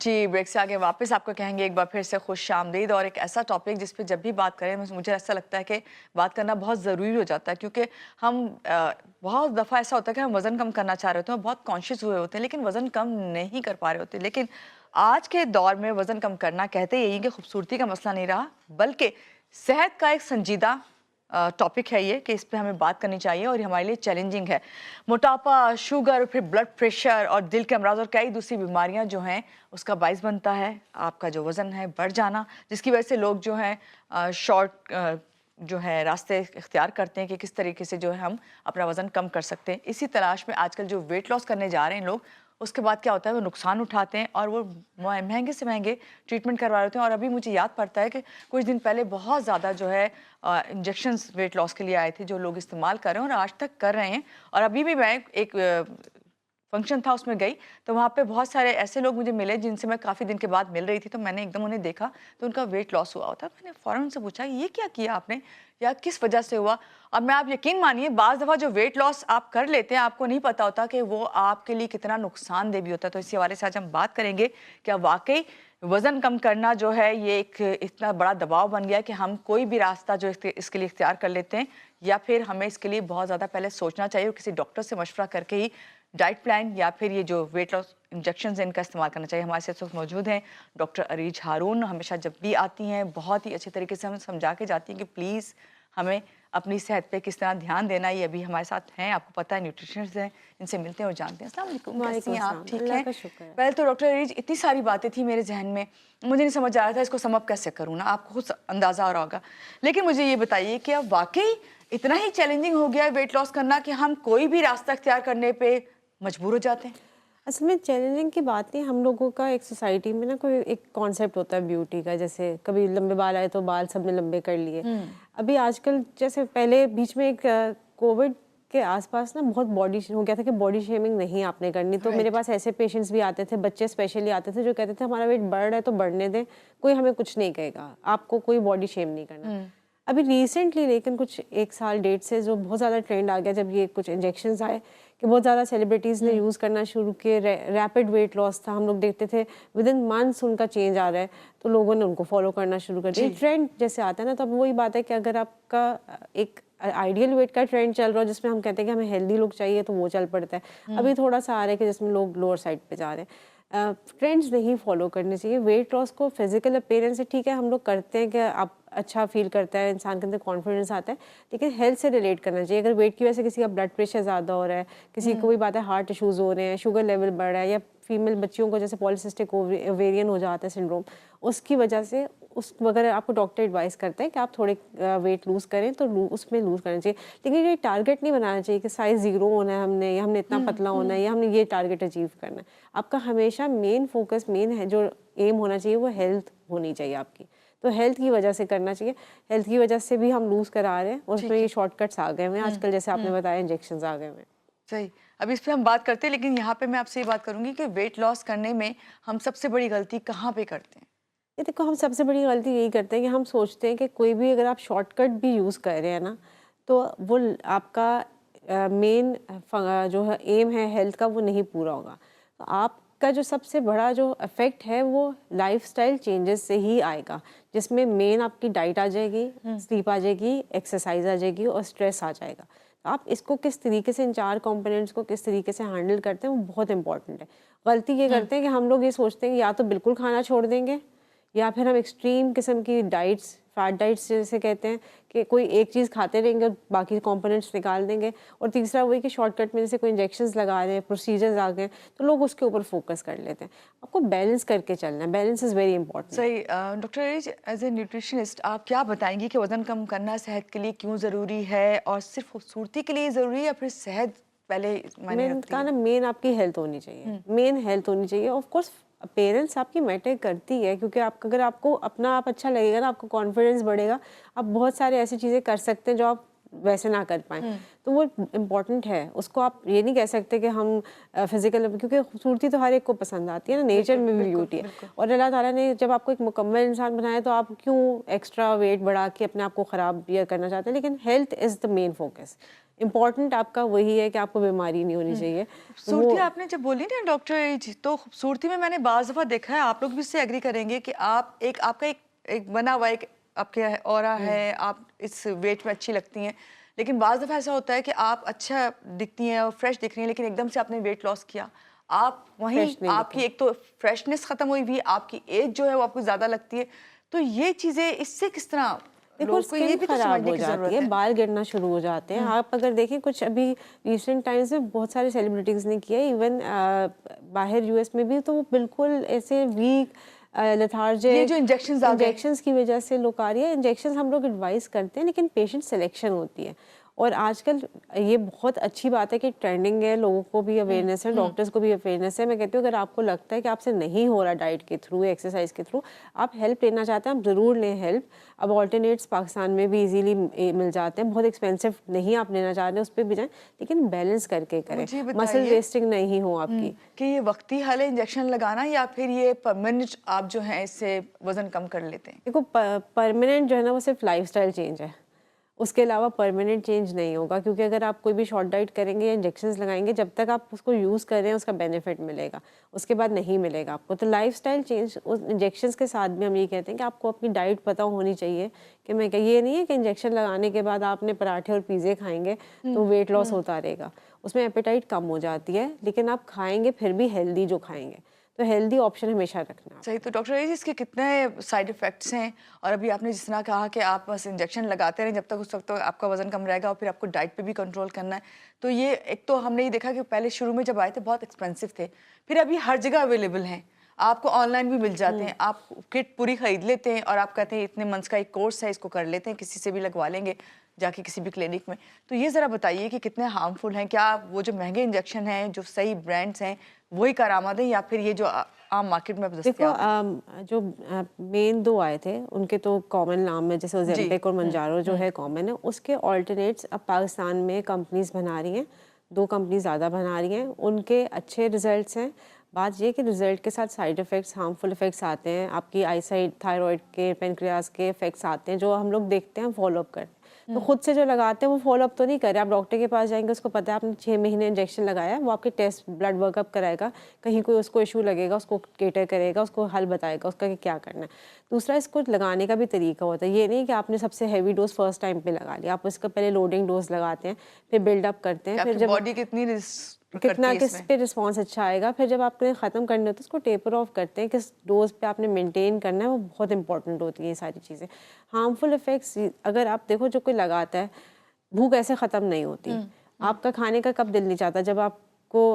जी, break से आगे वापस आपको कहेंगे एक बार फिर से खुश-आमदीद और एक ऐसा टॉपिक जिस पे जब भी बात करें मुझे ऐसा लगता है कि बात करना बहुत ज़रूरी हो जाता है क्योंकि हम बहुत दफ़ा ऐसा होता है कि हम वज़न कम करना चाह रहे होते हैं, बहुत कॉन्शियस हुए होते हैं लेकिन वज़न कम नहीं कर पा रहे होते। लेकिन आज के दौर में वज़न कम करना कहते यही है कि खूबसूरती का मसला नहीं रहा, बल्कि सेहत का एक संजीदा टॉपिक है ये कि इस पे हमें बात करनी चाहिए और ये हमारे लिए चैलेंजिंग है। मोटापा, शुगर, फिर ब्लड प्रेशर और दिल के अमराज और कई दूसरी बीमारियां जो हैं उसका बाइस बनता है आपका जो वज़न है बढ़ जाना, जिसकी वजह से लोग जो हैं शॉर्ट जो है रास्ते इख्तियार करते हैं कि किस तरीके से जो है हम अपना वज़न कम कर सकते हैं। इसी तलाश में आजकल जो वेट लॉस करने जा रहे हैं लोग, उसके बाद क्या होता है वो नुकसान उठाते हैं और वो महंगे से महंगे ट्रीटमेंट करवा रहे होते हैं। और अभी मुझे याद पड़ता है कि कुछ दिन पहले बहुत ज़्यादा जो है इंजेक्शंस वेट लॉस के लिए आए थे जो लोग इस्तेमाल कर रहे हैं और आज तक कर रहे हैं। और अभी भी मैं एक फंक्शन था उसमें गई तो वहाँ पे बहुत सारे ऐसे लोग मुझे मिले जिनसे मैं काफ़ी दिन के बाद मिल रही थी, तो मैंने एकदम उन्हें देखा तो उनका वेट लॉस हुआ होता। मैंने फ़ौरन उनसे पूछा ये क्या किया आपने या किस वजह से हुआ। अब मैं आप यकीन मानिए बाज़ दफ़ा जो वेट लॉस आप कर लेते हैं आपको नहीं पता होता कि वो आपके लिए कितना नुकसानदेह भी होता है। तो इसी हवाले से आज हम बात करेंगे क्या वाकई वज़न कम करना जो है ये एक इतना बड़ा दबाव बन गया है कि हम कोई भी रास्ता जो इसके लिए इख्तियार कर लेते हैं, या फिर हमें इसके लिए बहुत ज़्यादा पहले सोचना चाहिए और किसी डॉक्टर से मशवरा करके ही डाइट प्लान या फिर ये जो वेट लॉस इंजेक्शन है इनका इस्तेमाल करना चाहिए। हमारे साथ इस वक्त मौजूद हैं डॉक्टर अरीज हारून। हमेशा जब भी आती हैं बहुत ही अच्छे तरीके से हमें समझा के जाती हैं कि प्लीज़ हमें अपनी सेहत पे किस तरह ध्यान देना है। ये अभी हमारे साथ हैं, आपको पता है न्यूट्रिशनिस्ट हैं, इनसे मिलते हैं और जानते हैं। अस्सलाम वालेकुम, कैसी हैं आप? ठीक अल्लाह हैं? का शुक्र है। पहले तो डॉक्टर अरीज इतनी सारी बातें थी मेरे जहन में, मुझे नहीं समझ आ रहा था इसको सम अप कैसे करूँ ना, आपको खुद अंदाज़ा आ रहा होगा। लेकिन मुझे ये बताइए कि अब वाक़ई इतना ही चैलेंजिंग हो गया है वेट लॉस करना कि हम कोई भी रास्ता इख्तियार करने पे मजबूर हो जाते हैं? असल में चैलेंजिंग की बात नहीं, हम लोगों का एक सोसाइटी में ना कोई एक कॉन्सेप्ट होता है ब्यूटी का, जैसे कभी लंबे बाल आए तो बाल सबने लंबे कर लिए। हुँ। अभी आजकल जैसे पहले बीच में एक कोविड के आसपास ना बहुत बॉडी हो गया था कि बॉडी शेमिंग नहीं आपने करनी, तो मेरे राइट। पास ऐसे पेशेंट्स भी आते थे, बच्चे स्पेशली आते थे जो कहते थे हमारा वेट बढ़ रहा है तो बढ़ने दें, कोई हमें कुछ नहीं कहेगा, आपको कोई बॉडी शेम नहीं करना। हुँ। अभी रिसेंटली लेकिन कुछ 1 साल डेढ़ से जो बहुत ज़्यादा ट्रेंड आ गया, जब ये कुछ इंजेक्शंस आए कि बहुत ज़्यादा सेलिब्रिटीज़ ने हुँ। यूज़ करना शुरू किए। रैपिड वेट लॉस था, हम लोग देखते थे विद इन मंथ्स उनका चेंज आ रहा है, तो लोगों ने उनको फॉलो करना शुरू कर दिया। जी। ट्रेंड जैसे आता है ना, तो अब वही बात है कि अगर आपका एक आइडियल वेट का ट्रेंड चल रहा हो जिसमें हम कहते हैं कि हमें हेल्दी लुक चाहिए, तो वो चल पड़ता है। अभी थोड़ा सा आ रहा है कि जिसमें लोग लोअर साइड पे जा रहे हैं। ट्रेंड्स नहीं फॉलो करने चाहिए। वेट लॉस को फिजिकल अपीयरेंस से ठीक है हम लोग करते हैं कि आप अच्छा फील करता है, इंसान के अंदर कॉन्फिडेंस आता है, लेकिन हेल्थ से रिलेट करना चाहिए। अगर वेट की वजह से किसी का ब्लड प्रेशर ज़्यादा हो रहा है, किसी को भी बात है हार्ट इशूज़ हो रहे हैं, शुगर लेवल बढ़ रहा है, या फीमेल बच्चियों को जैसे पॉलीसिस्टिक ओवेरियन हो जाता है सिंड्रोम, उसकी वजह से उस अगर आपको डॉक्टर एडवाइस करता है कि आप थोड़े वेट लूज़ करें तो उसमें लूज़ करना चाहिए। लेकिन ये टारगेट नहीं बनाना चाहिए कि साइज़ 0 होना है हमने, या हमने इतना पतला होना है, या हमने ये टारगेट अचीव करना है। आपका हमेशा मेन फोकस, मेन है जो एम होना चाहिए वो हेल्थ होनी चाहिए आपकी। तो हेल्थ की वजह से करना चाहिए। हेल्थ की वजह से भी हम लूज़ करा रहे हैं और उसमें ठीक ये है। शॉर्टकट्स आ गए हुए हैं आजकल, जैसे आपने बताया इंजेक्शंस आ गए हुए हैं। सही। अब इस पे हम बात करते हैं लेकिन यहाँ पे मैं आपसे ये बात करूँगी कि वेट लॉस करने में हम सबसे बड़ी गलती कहाँ पे करते हैं? ये देखो, हम सबसे बड़ी गलती यही करते हैं कि हम सोचते हैं कि कोई भी अगर आप शॉर्टकट भी यूज़ कर रहे हैं ना, तो वो आपका मेन जो है एम है हेल्थ का, वो नहीं पूरा होगा। तो आपका जो सबसे बड़ा जो इफ़ेक्ट है वो लाइफ़स्टाइल चेंजेस से ही आएगा, जिसमें मेन आपकी डाइट आ जाएगी, स्लीप आ जाएगी, एक्सरसाइज आ जाएगी और स्ट्रेस आ जाएगा। तो आप इसको किस तरीके से, इन 4 कंपोनेंट्स को किस तरीके से हैंडल करते हैं वो बहुत इंपॉर्टेंट है। गलती ये हुँ। करते हैं कि हम लोग ये सोचते हैं कि या तो बिल्कुल खाना छोड़ देंगे, या फिर हम एक्सट्रीम किस्म की डाइट्स, फैट डाइट्स जैसे कहते हैं, कि कोई एक चीज़ खाते रहेंगे और बाकी कंपोनेंट्स निकाल देंगे। और तीसरा वही कि शॉर्टकट में जैसे कोई इंजेक्शंस लगा रहे हैं, प्रोसीजर्स आ गए, तो लोग उसके ऊपर फोकस कर लेते हैं। आपको बैलेंस करके चलना है, बैलेंस इज़ वेरी इंपॉर्टेंट। सही। Doctor as as a nutritionist आप क्या बताएंगी कि वज़न कम करना सेहत के लिए क्यों ज़रूरी है और सिर्फ खूबसूरती के लिए ज़रूरी है या फिर सेहत पहले मायने मेन रखती कहा है? ना, मेन आपकी हेल्थ होनी चाहिए, हुँ। मेन हेल्थ होनी चाहिए। ऑफ कोर्स पेरेंट्स आपकी मैटर करती है, क्योंकि आप अगर आपको अपना आप अच्छा लगेगा ना, आपको कॉन्फिडेंस बढ़ेगा, आप बहुत सारे ऐसी चीज़ें कर सकते हैं जो आप वैसे ना कर पाएँ, तो वो इम्पॉर्टेंट है। उसको आप ये नहीं कह सकते कि हम फिजिकल, क्योंकि खूबसूरती तो हर एक को पसंद आती है ना, नेचर में भी ब्यूटी है। और अल्लाह ताला ने जब आपको एक मुकम्मल इंसान बनाया तो आप क्यों एक्स्ट्रा वेट बढ़ा के अपने आप को ख़राब ये करना चाहते हैं। लेकिन health is the main focus. Important आपका वही है कि आपको बीमारी नहीं होनी चाहिए। खूबसूरती आपने जब बोली ना डॉक्टर एज, तो खूबसूरती में मैंने बाज़ दफ़ा देखा है, आप लोग भी इससे एग्री करेंगे कि आप एक आपका एक बना हुआ एक आपके ऑरा है, आप इस वेट में अच्छी लगती हैं। लेकिन बाज़ दफ़ा ऐसा होता है कि आप अच्छा दिखती हैं और फ्रेश दिख रही हैं, लेकिन एकदम से आपने वेट लॉस किया, आप वहीं फ्रेश नहीं आपकी एक तो फ्रेशनेस ख़त्म हुई हुई है, आपकी एज जो है वो आपको ज़्यादा लगती है। तो ये चीज़ें इससे किस तरह देखो, लोगों को ये स्किन भी तो खराब समझने हो की जाती ज़रूरत है, है। बाल गिरना शुरू हो जाते हैं। आप अगर देखें कुछ अभी रिसेंट टाइम्स में बहुत सारे सेलिब्रिटीज़ ने किया, इवन बाहर यूएस में भी, तो वो बिल्कुल ऐसे वीक ये लेथार्जिक जो इंजेक्शंस आ गए, इंजेक्शंस की वजह से लोग आ रही है। इंजेक्शंस हम लोग एडवाइस करते हैं, लेकिन पेशेंट सिलेक्शन होती है। और आजकल ये बहुत अच्छी बात है कि ट्रेंडिंग है, लोगों को भी अवेयरनेस है, डॉक्टर्स को भी अवेयरनेस है। मैं कहती हूँ अगर आपको लगता है कि आपसे नहीं हो रहा डाइट के थ्रू, एक्सरसाइज के थ्रू, आप हेल्प लेना चाहते हैं, आप ज़रूर लें हेल्प। अब ऑल्टरनेट्स पाकिस्तान में भी इजीली मिल जाते हैं, बहुत एक्सपेंसिव नहीं आप लेना चाह रहे उस पर भी जाएं, लेकिन बैलेंस करके करें, मुझे मसल बताइए वेस्टिंग नहीं हो आपकी। कि ये वक्ती हाल है इंजेक्शन लगाना, या फिर ये परमानेंट आप जो है इससे वजन कम कर लेते हैं? देखो, परमानेंट जो है ना वो सिर्फ लाइफस्टाइल चेंज है, उसके अलावा परमानेंट चेंज नहीं होगा। क्योंकि अगर आप कोई भी शॉर्ट डाइट करेंगे या इंजेक्शंस लगाएंगे, जब तक आप उसको यूज़ कर रहे हैं उसका बेनिफिट मिलेगा, उसके बाद नहीं मिलेगा आपको। तो लाइफस्टाइल चेंज उस इंजेक्शंस के साथ भी हम ये कहते हैं कि आपको अपनी डाइट पता होनी चाहिए। कि मैं ये नहीं है कि इंजेक्शन लगाने के बाद आपने पराठे और पिज़्ज़े खाएंगे तो वेट लॉस होता रहेगा, उसमें एपेटाइट कम हो जाती है, लेकिन आप खाएंगे फिर भी हेल्दी जो खाएंगे। तो हेल्दी ऑप्शन हमेशा रखना। सही। तो डॉक्टर ये इसके कितने साइड इफ़ेक्ट्स हैं? और अभी आपने जिस तरह कहा कि आप बस इंजेक्शन लगाते रहें जब तक उस वक्त तक आपका वज़न कम रहेगा, और फिर आपको डाइट पे भी कंट्रोल करना है। तो ये एक तो हमने ये देखा कि पहले शुरू में जब आए थे बहुत एक्सपेंसिव थे, फिर अभी हर जगह अवेलेबल हैं, आपको ऑनलाइन भी मिल जाते हैं, आप किट पूरी खरीद लेते हैं और आप कहते हैं इतने मंथ्स का एक कोर्स है, इसको कर लेते हैं, किसी से भी लगवा लेंगे जाके किसी भी क्लिनिक में। तो ये ज़रा बताइए कि कितने हार्मफुल हैं? क्या वो जो महंगे इंजेक्शन हैं, जो सही ब्रांड्स हैं, वही कारआमद हैं, या फिर ये जो आम मार्केट में अब देखो, दस्तयाब हैं? जो मेन दो आए थे उनके तो कॉमन नाम है, जैसे जी। ओजेम्पिक और मंजारो जो है कॉमन है। उसके ऑल्टरनेट्स अब पाकिस्तान में कंपनीज बना रही हैं, 2 कंपनी ज़्यादा बना रही हैं, उनके अच्छे रिजल्ट्स हैं। बात ये कि रिजल्ट के साथ साइड इफ़ेक्ट्स, हार्मफुल इफ़ेक्ट्स आते हैं, आपकी आईसाइट, थायराइड के, पेनक्रियाज के इफ़ेक्ट्स आते हैं, जो हम लोग देखते हैं, फॉलोअप करते हैं। तो खुद से जो लगाते हैं वो फॉलोअप तो नहीं करे। आप डॉक्टर के पास जाएंगे, उसको पता है आपने 6 महीने इंजेक्शन लगाया, वो आपके टेस्ट ब्लड वर्कअप कराएगा, कहीं कोई उसको इशू लगेगा उसको केटर करेगा, उसको हल बताएगा उसका कि क्या करना है। दूसरा, इसको लगाने का भी तरीका होता है। ये नहीं कि आपने सबसे हैवी डोज फर्स्ट टाइम पे लगा लिया, आप इसका पहले लोडिंग डोज लगाते हैं, फिर बिल्डअप करते हैं, फिर जब बॉडी कितनी कितना किस पे रिस्पॉन्स अच्छा आएगा, फिर जब आपने ख़त्म करना है तो उसको टेपर ऑफ करते हैं, किस डोज पे आपने मेंटेन करना है, वो बहुत इंपॉर्टेंट होती है ये सारी चीज़ें। हार्मफुल इफ़ेक्ट्स अगर आप देखो, जो कोई लगाता है, भूख ऐसे ख़त्म नहीं होती। आपका खाने का कब दिल नहीं चाहता? जब आपको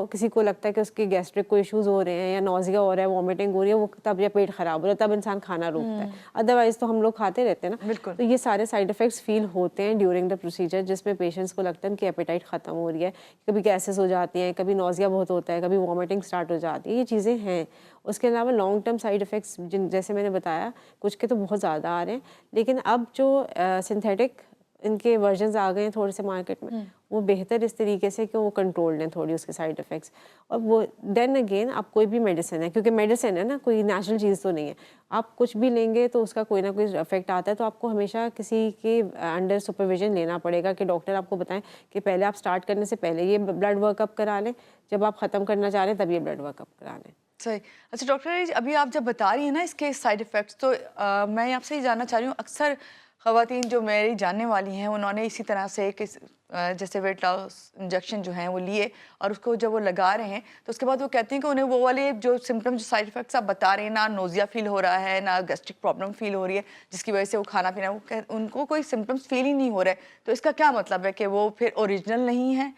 किसी को लगता है कि उसके गैस्ट्रिक को इश्यूज़ हो रहे हैं, या नौजिया हो रहा है, वॉमिटिंग हो रही है, वो तब, या पेट ख़राब हो रहा है, तब इंसान खाना रोकता है। अदरवाइज़ तो हम लोग खाते रहते हैं ना। बिल्कुल। तो ये सारे साइड इफ़ेक्ट्स फील होते हैं ड्यूरिंग द प्रोसीजर, जिसमें पेशेंट्स को लगता है कि एपेटाइट ख़त्म हो रही है, कभी गैसेस हो जाती हैं, कभी नौजिया बहुत होता है, कभी वॉमिटिंग स्टार्ट हो जाती है। ये चीज़ें हैं। उसके अलावा लॉन्ग टर्म साइड इफ़ेक्ट्स जिन जैसे मैंने बताया, कुछ के तो बहुत ज़्यादा आ रहे हैं, लेकिन अब जो सिंथेटिक इनके वर्जन्स आ गए हैं थोड़े से मार्केट में, वो बेहतर इस तरीके से कि वो कंट्रोल्ड हैं थोड़ी उसके साइड इफ़ेक्ट्स। और वो देन अगेन, आप कोई भी मेडिसिन है, क्योंकि मेडिसिन है ना, कोई नेचुरल चीज़ तो नहीं है, आप कुछ भी लेंगे तो उसका कोई ना कोई इफेक्ट आता है। तो आपको हमेशा किसी के अंडर सुपरविजन लेना पड़ेगा कि डॉक्टर आपको बताएं कि पहले आप स्टार्ट करने से पहले ये ब्लड वर्कअप करा लें, जब आप ख़त्म करना चाह रहे हैं तब ये ब्लड वर्कअप करा लें। सही। अच्छा डॉक्टर, अभी आप जब बता रही हैं ना इसके साइड इफ़ेक्ट्स, तो मैं आपसे ये जानना चाह रही हूँ, अक्सर ख़वातीन जो मेरी जानने वाली हैं, उन्होंने इसी तरह से जैसे वेट लॉस इंजेक्शन जो हैं वो लिए, और उसको जब वो लगा रहे हैं तो उसके बाद वो कहती हैं कि उन्हें वो वाले जो सिम्टम्स, जो साइड इफ़ेक्ट्स आप बता रहे हैं, ना नोज़िया फील हो रहा है, ना गैस्ट्रिक प्रॉब्लम फील हो रही है, जिसकी वजह से वो खाना पीना, उनको कोई सिम्टम्स फील ही नहीं हो रहा है। तो इसका क्या मतलब है कि वो फिर ओरिजिनल नहीं है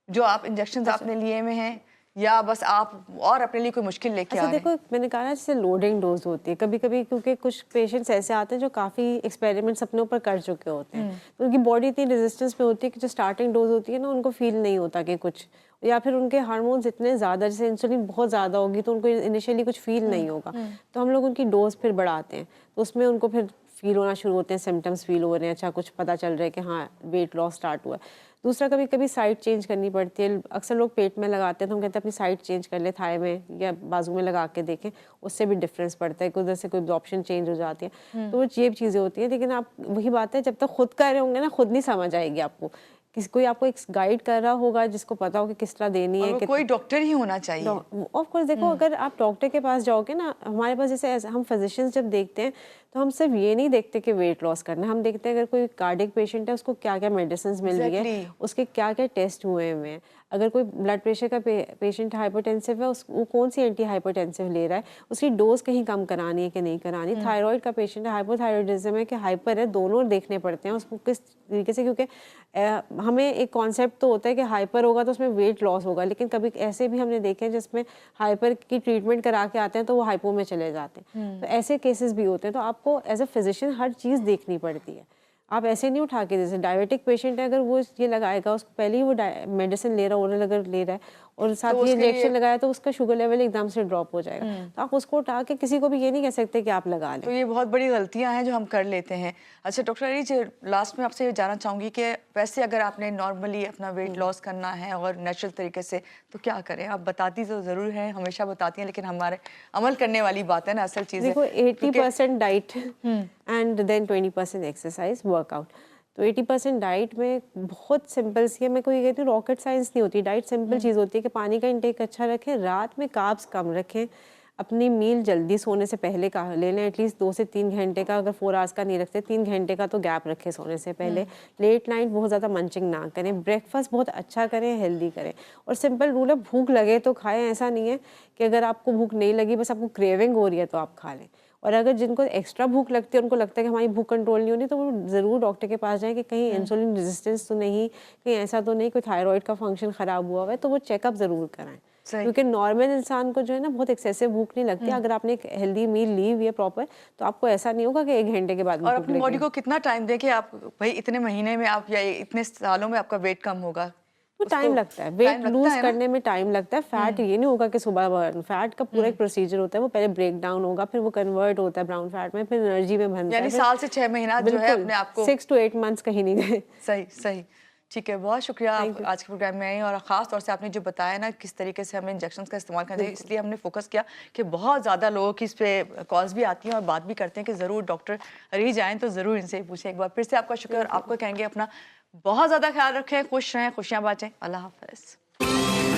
जो आप इंजेक्शन आपने लिए हुए हैं, या बस आप और अपने लिए कोई मुश्किल लेके आ अच्छा रहे हैं? देखो, मैंने कहा ना, जैसे लोडिंग डोज होती है कभी कभी, क्योंकि कुछ पेशेंट्स ऐसे आते हैं जो काफ़ी एक्सपेरिमेंट्स अपने ऊपर कर चुके होते हैं, तो उनकी बॉडी इतनी रेजिस्टेंस पे होती है कि जो स्टार्टिंग डोज होती है ना, उनको फील नहीं होता कि कुछ, या फिर उनके हार्मोन्स इतने ज़्यादा, जैसे इंसुलिन बहुत ज़्यादा होगी तो उनको इनिशियली कुछ फील नहीं होगा, तो हम लोग उनकी डोज फिर बढ़ाते हैं, तो उसमें उनको फिर फील होना शुरू होते हैं, सिम्टम्स फील हो रहे हैं, अच्छा कुछ पता चल रहा है कि हाँ वेट लॉस स्टार्ट हुआ है। दूसरा, कभी कभी साइड चेंज करनी पड़ती है, अक्सर लोग पेट में लगाते हैं तो हम कहते हैं अपनी साइड चेंज कर ले, थाई में या बाजू में लगा के देखें, उससे भी डिफरेंस पड़ता है, उधर से कोई ऑप्शन चेंज हो जाती है, तो वो ये चीज़ें होती हैं। लेकिन आप वही बात है, जब तक खुद कर रहे होंगे ना, खुद नहीं समझ आएगी आपको, किसी कोई आपको एक गाइड कर रहा होगा जिसको पता हो कि किस तरह देनी और है। वो कोई डॉक्टर ही होना चाहिए। ऑफ कोर्स देखो, अगर आप डॉक्टर के पास जाओगे ना, हमारे पास जैसे हम फिजिशियंस जब देखते हैं तो हम सिर्फ ये नहीं देखते कि वेट लॉस करना है, हम देखते हैं अगर कोई कार्डियक पेशेंट है उसको क्या क्या मेडिसिन मिल रही है, उसके क्या क्या टेस्ट हुए हुए हैं, अगर कोई ब्लड प्रेशर का पेशेंट हाइपरटेंसिव है, वो कौन सी एंटी हाइपरटेंसिव ले रहा है, उसकी डोज कहीं कम करानी है कि नहीं करानी, थायराइड का पेशेंट है, हाइपोथायरॉयडिज्म है कि हाइपर है, दोनों देखने पड़ते हैं उसको किस तरीके से, क्योंकि हमें एक कॉन्सेप्ट तो होता है कि हाइपर होगा तो उसमें वेट लॉस होगा, लेकिन कभी ऐसे भी हमने देखे हैं जिसमें हाइपर की ट्रीटमेंट करा के आते हैं तो वो हाइपो में चले जाते हैं, तो ऐसे केसेस भी होते हैं। तो आपको एज अ फिजिशियन हर चीज़ देखनी पड़ती है, आप ऐसे नहीं उठा के, जैसे डायबिटिक पेशेंट है, अगर वो ये लगाएगा, उसको पहले ही वो मेडिसिन ले रहा है, ओरल अगर ले रहा है और साथ तो ही इंजेक्शन लगाया तो उसका शुगर लेवल एकदम से ड्रॉप हो जाएगा, तो आप उसको उठा के किसी को भी ये नहीं कह सकते कि आप लगा तो लें। ये बहुत बड़ी गलतियां हैं जो हम कर लेते हैं। अच्छा डॉक्टर अरीज, लास्ट में आपसे ये जानना चाहूंगी कि वैसे अगर आपने नॉर्मली अपना वेट लॉस करना है और नेचुरल तरीके से, तो क्या करें? आप बताती तो ज़रूर हैं, हमेशा बताती हैं, लेकिन हमारे अमल करने वाली बात है ना असल चीज़ है। देखो 80% diet and then 20% exercise workout. तो 80% डाइट में बहुत सिंपल सी है, मैं कोई कहती हूँ रॉकेट साइंस नहीं होती, डाइट सिंपल चीज़ होती है कि पानी का इंटेक अच्छा रखें, रात में कार्ब्स कम रखें, अपनी मील जल्दी सोने से पहले का ले लें, एटलीस्ट 2 से 3 घंटे का, अगर 4 आवर्स का नहीं रखते 3 घंटे का तो गैप रखें सोने से पहले, लेट नाइट बहुत ज़्यादा मंचिंग ना करें, ब्रेकफास्ट बहुत अच्छा करें, हेल्दी करें, और सिंपल रूल है भूख लगे तो खाएं, ऐसा नहीं है कि अगर आपको भूख नहीं लगी, बस आपको क्रेविंग हो रही है तो आप खा लें, और अगर जिनको एक्स्ट्रा भूख लगती है, उनको लगता है कि हमारी भूख कंट्रोल नहीं होनी, तो वो ज़रूर डॉक्टर के पास जाएं कि कहीं इंसुलिन रेजिस्टेंस तो नहीं, कहीं ऐसा तो नहीं, कोई थायराइड का फंक्शन ख़राब हुआ है, तो वो चेकअप ज़रूर कराएं, क्योंकि नॉर्मल इंसान को जो है ना बहुत एक्सेसिव भूख नहीं लगती, अगर आपने एक हेल्दी मील ली हुई है प्रॉपर, तो आपको ऐसा नहीं होगा कि 1 घंटे के बाद और अपनी बॉडी को कितना टाइम दें कि आप भाई इतने महीने में आप या इतने सालों में आपका वेट कम होगा? तो टाइम लगता है, वेट लूज करने में टाइम लगता है, फैट ये नहीं होगा कि सुबह बर्न, फैट का पूरा एक प्रोसीजर होता है, वो पहले ब्रेक डाउन होगा, फिर वो कन्वर्ट होता है ब्राउन फैट में, फिर एनर्जी में बनता है, यानी साल से 6 महीना जो है अपने आप को 6 to 8 मंथ्स कहीं नहीं गए। सही सही ठीक है, बहुत शुक्रिया आप आज के प्रोग्राम में आई, और ख़ास तौर से आपने जो बताया ना किस तरीके से हमें इंजेक्शंस का इस्तेमाल करना चाहिए, इसलिए हमने फोकस किया कि बहुत ज़्यादा लोगों की इस पे कॉल्स भी आती हैं और बात भी करते हैं कि ज़रूर डॉक्टर अरीज आएँ तो ज़रूर इनसे पूछें। एक बार फिर से आपका शुक्रिया, और आपको कहेंगे अपना बहुत ज़्यादा ख्याल रखें, खुश रहें, खुशियाँ बाँटें। अल्लाह हाफ़िज़।